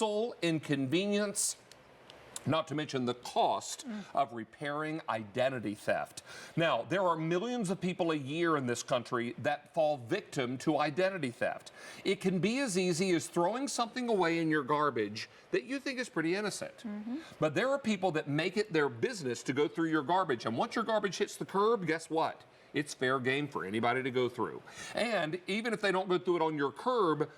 hassle, inconvenience, not to mention the cost of repairing identity theft. Now, there are millions of people a year in this country that fall victim to identity theft. It can be as easy as throwing something away in your garbage that you think is pretty innocent. But there are people that make it their business to go through your garbage. And once your garbage hits the curb, guess what? It's fair game for anybody to go through. And even if they don't go through it on your curb,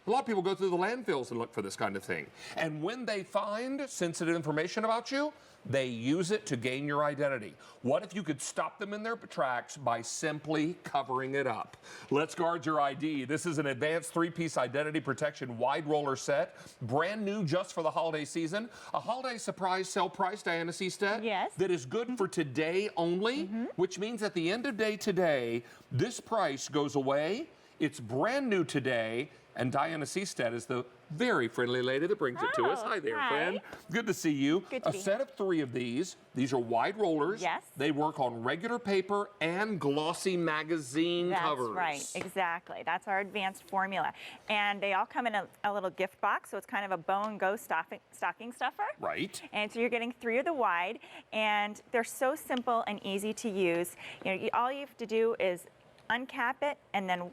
a lot of people go through the landfills and look for this kind of thing. And when they find sensitive information about you, they use it to gain your identity. What if you could stop them in their tracks by simply covering it up? Let's guard your ID. This is an advanced 3-piece identity protection wide roller set, brand new just for the holiday season. A holiday surprise sale price, Diana Seastead, yes, that is good for today only, which means at the end of day today, this price goes away. It's brand new today. And Diana Seastead is the very friendly lady that brings it to us. Hi there, friend. Good to see you. Good to be A set of 3 of these. These are wide rollers. Yes. They work on regular paper and glossy magazine covers. That's right, exactly. That's our advanced formula. And they all come in a little gift box, so it's kind of a bow and go stocking stuffer. Right. And so you're getting 3 of the wide, and they're so simple and easy to use. You know, all you have to do is uncap it, and then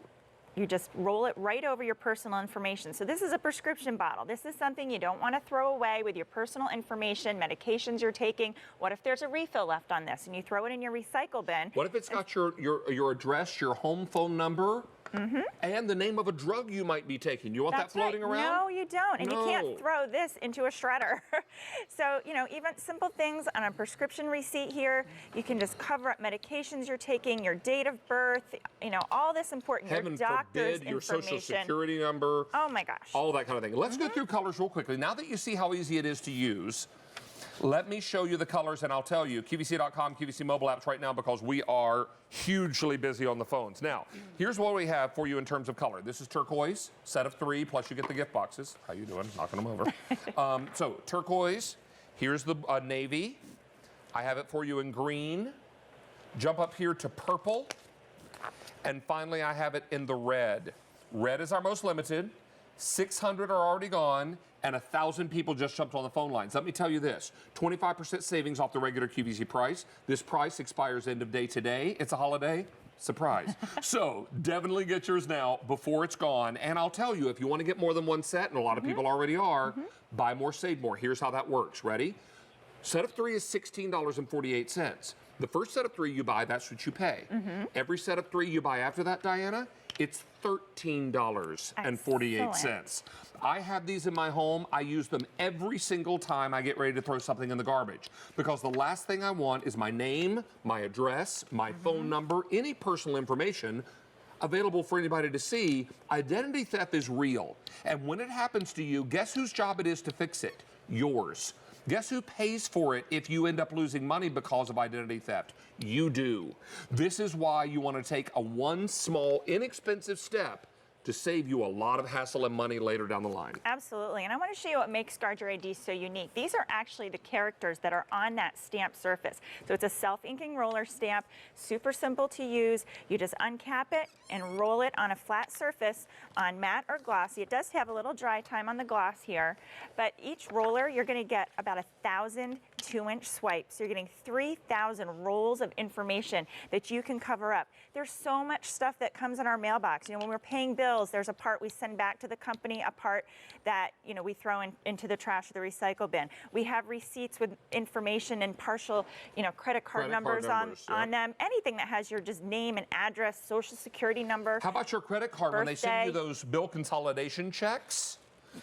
you just roll it right over your personal information. So this is a prescription bottle. This is something you don't want to throw away with your personal information, medications you're taking. What if there's a refill left on this and you throw it in your recycle bin? What if it's got your address, your home phone number, and the name of a drug you might be taking? You want that floating around? No, you don't. And you can't throw this into a shredder. So, you know, even simple things on a prescription receipt here, you can just cover up medications you're taking, your date of birth, you know, all this important, Heaven your doctor's forbid, your information. social security number. Oh my gosh. All that kind of thing. Let's go through colors real quickly. Now that you see how easy it is to use, let me show you the colors, and I'll tell you, QVC.com, QVC mobile apps right now, because we are hugely busy on the phones. Now, here's what we have for you in terms of color. This is turquoise, set of 3, plus you get the gift boxes. How you doing? Knocking them over. So turquoise, here's the navy. I have it for you in green. Jump up here to purple. And finally, I have it in the red. Red is our most limited. 600 are already gone, and 1,000 people just jumped on the phone lines. Let me tell you this, 25% savings off the regular QVC price. This price expires end of day today. It's a holiday. Surprise. So definitely get yours now before it's gone. And I'll tell you, if you want to get more than one set, and a lot of people already are, buy more, save more. Here's how that works. Ready? Set of 3 is $16.48. The first set of 3 you buy, that's what you pay. Every set of 3 you buy after that, Diana, it's $13.48. I have these in my home. I use them every single time I get ready to throw something in the garbage, because the last thing I want is my name, my address, my phone number, any personal information available for anybody to see. Identity theft is real. And when it happens to you, guess whose job it is to fix it? Yours. Guess who pays for it if you end up losing money because of identity theft? You do. This is why you want to take one small, inexpensive step to save you a lot of hassle and money later down the line. Absolutely, and I want to show you what makes Guard Your ID so unique. These are actually the characters that are on that stamp surface. So it's a self-inking roller stamp, super simple to use. You just uncap it and roll it on a flat surface on matte or glossy. It does have a little dry time on the gloss here, but each roller you're going to get about 1,000 2-inch swipes. You're getting 3,000 rolls of information that you can cover up. There's so much stuff that comes in our mailbox. You know, when we're paying bills, there's a part we send back to the company, a part that, you know, we throw into the trash or the recycle bin. We have receipts with information and partial, you know, credit card numbers on them. Anything that has your just name and address, social security number. How about your credit card when they send you those bill consolidation checks?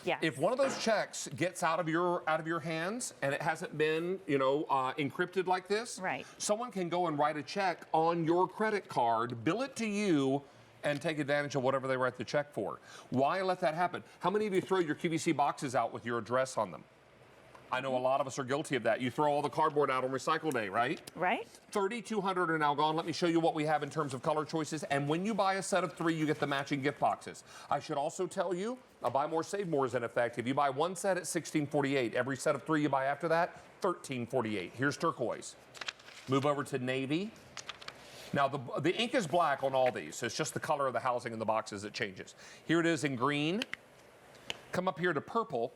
Yes. If one of those checks gets out of your hands and it hasn't been, you know, encrypted like this, right, someone can go and write a check on your credit card, bill it to you, and take advantage of whatever they write the check for. Why let that happen? How many of you throw your QVC boxes out with your address on them? I know a lot of us are guilty of that. You throw all the cardboard out on recycle day, right? Right. 3,200 are now gone. Let me show you what we have in terms of color choices. And when you buy a set of 3, you get the matching gift boxes. I should also tell you, a buy more, save more is in effect. If you buy one set at $16.48, every set of 3 you buy after that, $13.48. Here's turquoise. Move over to navy. Now, the ink is black on all these. It's just the color of the housing in the boxes that changes. Here it is in green. Come up here to purple.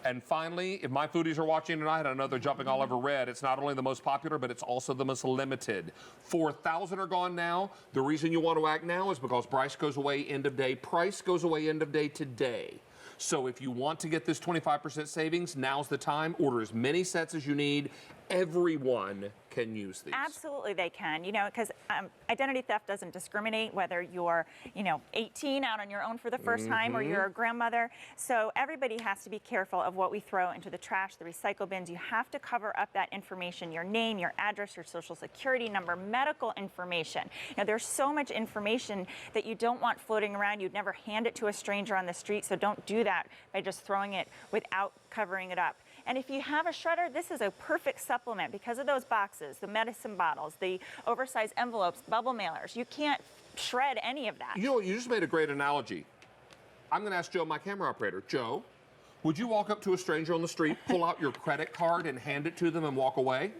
And finally, if my foodies are watching tonight, I know they're jumping all over red. It's not only the most popular, but it's also the most limited. 4,000 are gone now. The reason you want to act now is because price goes away end of day. Price goes away end of day today. So if you want to get this 25% savings, now's the time. Order as many sets as you need. Everyone can use these. Absolutely they can, you know, because identity theft doesn't discriminate whether you're, 18 out on your own for the first time or you're a grandmother. So everybody has to be careful of what we throw into the trash, the recycle bins. You have to cover up that information, your name, your address, your social security number, medical information. There's so much information that you don't want floating around. You'd never hand it to a stranger on the street, so don't do that by just throwing it without covering it up. And if you have a shredder, this is a perfect supplement because of those boxes, the medicine bottles, the oversized envelopes, bubble mailers. You can't shred any of that. You just made a great analogy. I'm going to ask Joe, my camera operator. Joe, would you walk up to a stranger on the street, pull out your credit card and hand it to them and walk away?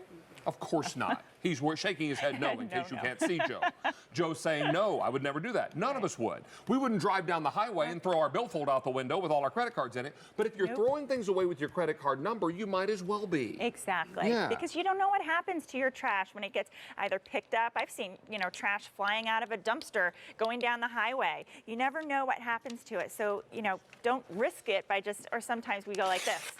Of course not. He's shaking his head no in case you can't see Joe. Joe's saying, no, I would never do that. None of us would. We wouldn't drive down the highway and throw our billfold out the window with all our credit cards in it. But if you're throwing things away with your credit card number, you might as well be. Exactly. Yeah. Because you don't know what happens to your trash when it gets either picked up. I've seen, trash flying out of a dumpster going down the highway. You never know what happens to it. So, don't risk it by or sometimes we go like this.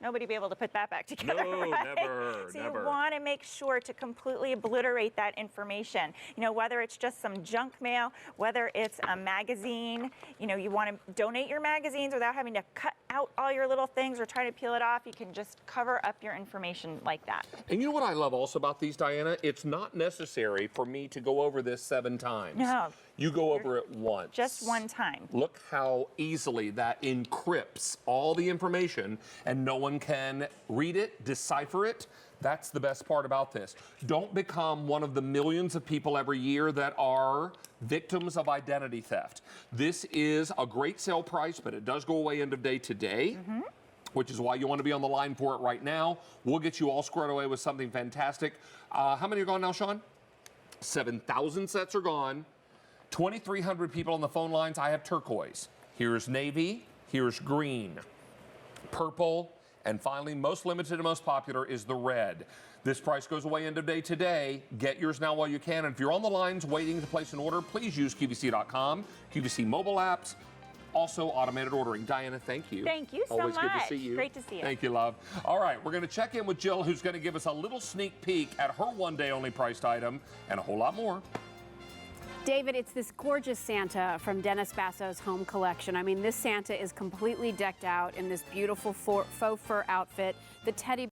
Nobody be able to put that back together. No, right? never, So never. you want to make sure to completely obliterate that information. Whether it's just some junk mail, whether it's a magazine, you want to donate your magazines without having to cut out all your little things or try to peel it off. You can just cover up your information like that. And you know what I love also about these, Diana? It's not necessary for me to go over this 7 times. No. You go over it once. Just one time. Look how easily that encrypts all the information and no one can read it, decipher it. That's the best part about this. Don't become one of the millions of people every year that are victims of identity theft. This is a great sale price, but it does go away end of day today. Which is why you want to be on the line for it right now. We'll get you all squared away with something fantastic. How many are gone now, Sean? 7,000 sets are gone. 2,300 people on the phone lines. I have turquoise. Here's navy. Here's green. Purple. And finally, most limited and most popular is the red. This price goes away end of day today. Get yours now while you can. And if you're on the lines waiting to place an order, please use QVC.com, QVC mobile apps, also automated ordering. Diana, thank you. Thank you so Always much. good to see you. Great to see you. Thank you, love. All right, we're going to check in with Jill, who's going to give us a little sneak peek at her one-day only priced item and a whole lot more. David, it's this gorgeous Santa from Dennis Basso's home collection. I mean, this Santa is completely decked out in this beautiful faux fur outfit. The teddy